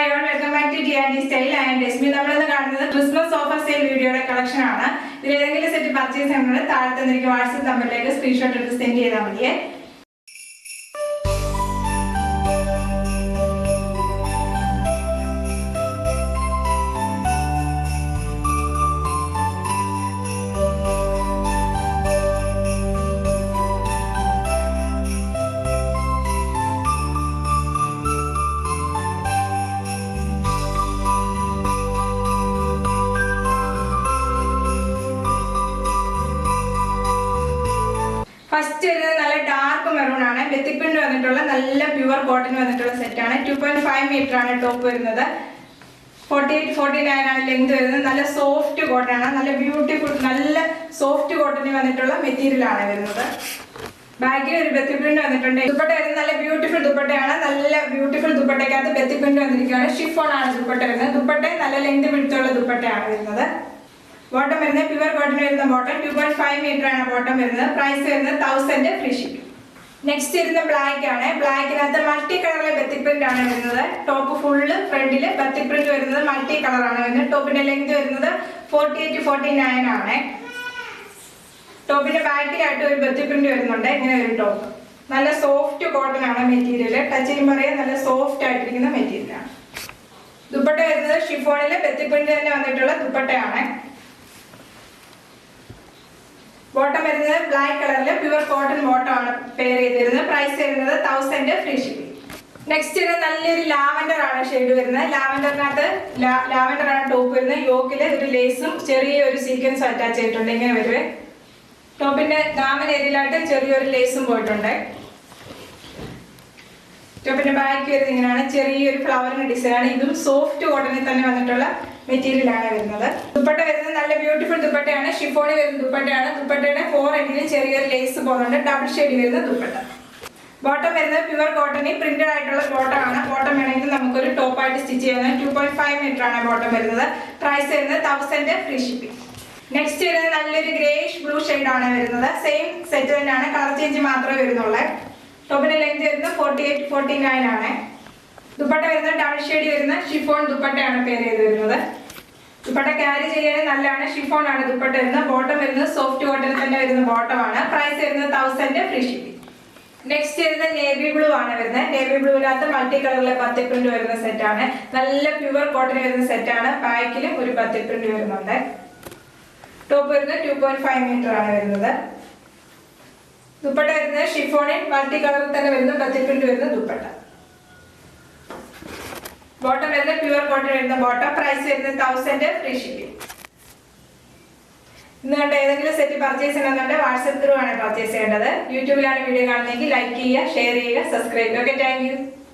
Hi all, welcome back to D&D Style. I am Desmi. നമ്മൾ ഇന്ന് കാണുന്നത് Christmas offer sale വീഡിയോയുടെ collection ആണ്. ഇതിൽ ഏതെങ്കിലും സെറ്റ് പർച്ചേസ് ചെയ്യുന്നത് താഴെ തന്നിരിക്കുന്ന വാട്സ്ആപ്പ് നമ്പറിലേക്ക് സ്ക്രീൻഷോട്ട് എടുത്ത് സെൻഡ് ചെയ്താൽ മതിയേ. ഫസ്റ്റ് വരുന്നത് നല്ല ഡാർക്ക് മെറൂൺ ആണ്. ബെത്തിക് പ്രിന്റ് വന്നിട്ടുള്ള നല്ല പ്യുവർ കോട്ടൺ വന്നിട്ടുള്ള സെറ്റ് ആണ്. 2.5 മീറ്റർ ആണ് ടോപ്പ് വരുന്നത്. 48-49 ആണ് ലെങ്ത് വരുന്നത്. നല്ല സോഫ്റ്റ് കോട്ടൺ ആണ്. നല്ല ബ്യൂട്ടിഫുൾ നല്ല സോഫ്റ്റ് കോട്ടണിൽ വന്നിട്ടുള്ള മെറ്റീരിയൽ ആണ് വരുന്നത്. ബാക്കിൽ ഒരു ബെത്തിക് പ്രിന്റ് വന്നിട്ടുണ്ട്. ദുപ്പട്ട വരുന്നത് നല്ല ബ്യൂട്ടിഫുൾ ദുപ്പട്ടയാണ്. നല്ല ബ്യൂട്ടിഫുൾ ദുപ്പട്ടയ്ക്കകത്ത് ബെത്തിക് പ്രിന്റ് വന്നിരിക്കുകയാണ്. ഷിഫോൺ ആണ് ദുപ്പട്ട വരുന്നത്. ദുപ്പട്ട നല്ല ലെങ്ത് പിടിച്ചുള്ള ദുപ്പട്ടയാണ് വരുന്നത്. ബോട്ടം വരുന്നത് പ്യുവർ കോട്ടൺ വരുന്ന ബോട്ടം. 2.5 മീറ്റർ ആണ് ബോട്ടം വരുന്നത്. പ്രൈസ് വരുന്നത് 1000 ഫ്രീ ഷിപ്പിംഗ്. നെക്സ്റ്റ് വരുന്ന ബ്ലാക്ക് ആണ്. ബ്ലാക്കിനകത്ത് മൾട്ടി കളറിലെ ബെത്തിക് പ്രിന്റ് ആണ് വരുന്നത്. ടോപ്പ് ഫുള്ള് ഫ്രണ്ടില് ബെത്തിക് പ്രിന്റ് വരുന്നത് മൾട്ടി കളർ ആണ് വരുന്നത്. ടോപ്പിന്റെ ലെങ്ത് വരുന്നത് 48-49 ആണ്. ടോപ്പിന്റെ ബാക്കിലായിട്ട് ഒരു ബെത്തിക് പ്രിന്റ് വരുന്നുണ്ട്. ഇങ്ങനെ ഒരു ടോപ്പ്. നല്ല സോഫ്റ്റ് കോട്ടൺ ആണ് മെറ്റീരിയൽ. ടച്ച് ചെയ്യുമ്പോൾ പറയാൻ നല്ല സോഫ്റ്റ് ആയിട്ടിരിക്കുന്ന മെറ്റീരിയൽ ആണ്. ദുപ്പട്ട വരുന്നത് ഷിഫോണിലെ ബെത്തിക് പ്രിന്റ് തന്നെ വന്നിട്ടുള്ള ദുപ്പട്ടയാണ്. ബോട്ടം വരുന്നത് ബ്ലാക്ക് കളറില് പ്യുവർ കോട്ടൺ ബോട്ടം ആണ് പെയർ ചെയ്തിരുന്നത്. പ്രൈസ് വരുന്നത് 1000 ഫ്രീ ഷിപ്പിംഗ്. നെക്സ്റ്റ് നല്ലൊരു ലാവൻഡർ ആണ് ഷെയ്ഡ് വരുന്നത്. ലാവൻഡറിനകത്ത് ലാവൻഡർ ആണ് ടോപ്പ് വരുന്നത്. യോക്കില് ഒരു ലേസും ചെറിയൊരു സീക്വൻസും അറ്റാച്ച് ചെയ്തിട്ടുണ്ട്. ഇങ്ങനെ വരുവേ. ടോപ്പിന്റെ ദാമൻ ഏരിയയിലായിട്ട് ചെറിയൊരു ലേസും പോയിട്ടുണ്ട്. ടോപ്പിന്റെ ബാക്ക് വരുന്നത് ഇങ്ങനെയാണ്. ചെറിയൊരു ഫ്ലവറിന്റെ ഡിസൈൻ ആണ്. ഇതും സോഫ്റ്റ് കോട്ടണിൽ തന്നെ വന്നിട്ടുള്ള മെറ്റീരിയൽ ആണ് വരുന്നത്. ദുപ്പട്ട വരുന്നത് നല്ല ബ്യൂട്ടിഫുൾ ദുപ്പട്ടയാണ്. ഷിഫോണിൽ വരുന്ന ദുപ്പട്ടയാണ്. ദുപ്പട്ടയുടെ 4 എൻഡിലും ചെറിയൊരു ലേസ് പോകുന്നുണ്ട്. ഡബിൾ ഷെയ്ഡ് വരുന്ന ദുപ്പട്ട. ബോട്ടം വരുന്നത് പ്യുവർ കോട്ടണിൽ പ്രിന്റഡ് ആയിട്ടുള്ള ബോട്ടം ആണ്. ബോട്ടം വേണമെങ്കിൽ നമുക്കൊരു ടോപ്പായിട്ട് സ്റ്റിച്ച് ചെയ്യുന്നത്. 2.5 മീറ്റർ ആണ് ബോട്ടം വരുന്നത്. പ്രൈസ് വരുന്നത് 1000 ഫ്രീ ഷിപ്പിംഗ്. നെക്സ്റ്റ് വരുന്നത് നല്ലൊരു ഗ്രേഷ് ബ്ലൂ ഷെയ്ഡ് ആണ് വരുന്നത്. സെയിം സെറ്റ് തന്നെയാണ്. കളർ ചേഞ്ച് മാത്രമേ വരുന്നുള്ളൂ. ടോപ്പിന്റെ ലെങ്ത് വരുന്നത് 48-49 ആണ്. ദുപ്പട്ട വരുന്നത് ഡബിൾ ഷെയ്ഡ് വരുന്ന ഷിഫോൺ ദുപ്പട്ടയാണ് പെയർ ചെയ്ത് വരുന്നത്. ദുപ്പട്ട ക്യാരി ചെയ്യാൻ നല്ലതാണ്. ഷിഫോൺ ആണ് ദുപ്പട്ട വരുന്നത്. ബോട്ടം വരുന്നത് സോഫ്റ്റ് കോട്ടൺ തന്നെ വരുന്ന ബോട്ടം ആണ്. പ്രൈസ് വരുന്നത് 1000 ഫ്രീ ഷിപ്പിംഗ്. നെക്സ്റ്റ് വരുന്നത് നേവി ബ്ലൂ ആണ് വരുന്നത്. നേവി ബ്ലൂവിനകത്ത് മൾട്ടി കളറിലെ ബത്തിക് പ്രിന്റ് വരുന്ന സെറ്റ് ആണ്. നല്ല പ്യുവർ കോട്ടൺ വരുന്ന സെറ്റ് ആണ്. ബാക്കിലും ഒരു ബത്തിക് പ്രിന്റ് വരുന്നുണ്ട്. ടോപ്പ് വരുന്നത് 2.5 മീറ്റർ ആണ് വരുന്നത്. ദുപ്പട്ട വരുന്നത് ഷിഫോണിൽ മൾട്ടി കളറിൽ തന്നെ വരുന്ന ബത്തിക് പ്രിന്റ് വരുന്ന ദുപ്പട്ട. ബോട്ടം വരുന്നത് പ്യുവർ കോട്ടൺ വരുന്ന ബോട്ടം. പ്രൈസ് വരുന്നത് 1000 ഫ്രീ ഷിപ്പിംഗ്. ഇന്ന് കണ്ട ഏതെങ്കിലും സെറ്റ് പർച്ചേസ് ചെയ്യണമെന്നുണ്ടെങ്കിൽ വാട്സ്ആപ്പ് ത്രൂ ആണ് പർച്ചേസ് ചെയ്യേണ്ടത്. യൂട്യൂബിലാണ് വീഡിയോ കാണുന്നതെങ്കിൽ ലൈക്ക് ചെയ്യുക, ഷെയർ ചെയ്യുക, സബ്സ്ക്രൈബ് ചെയ്യുക. Okay, thank you.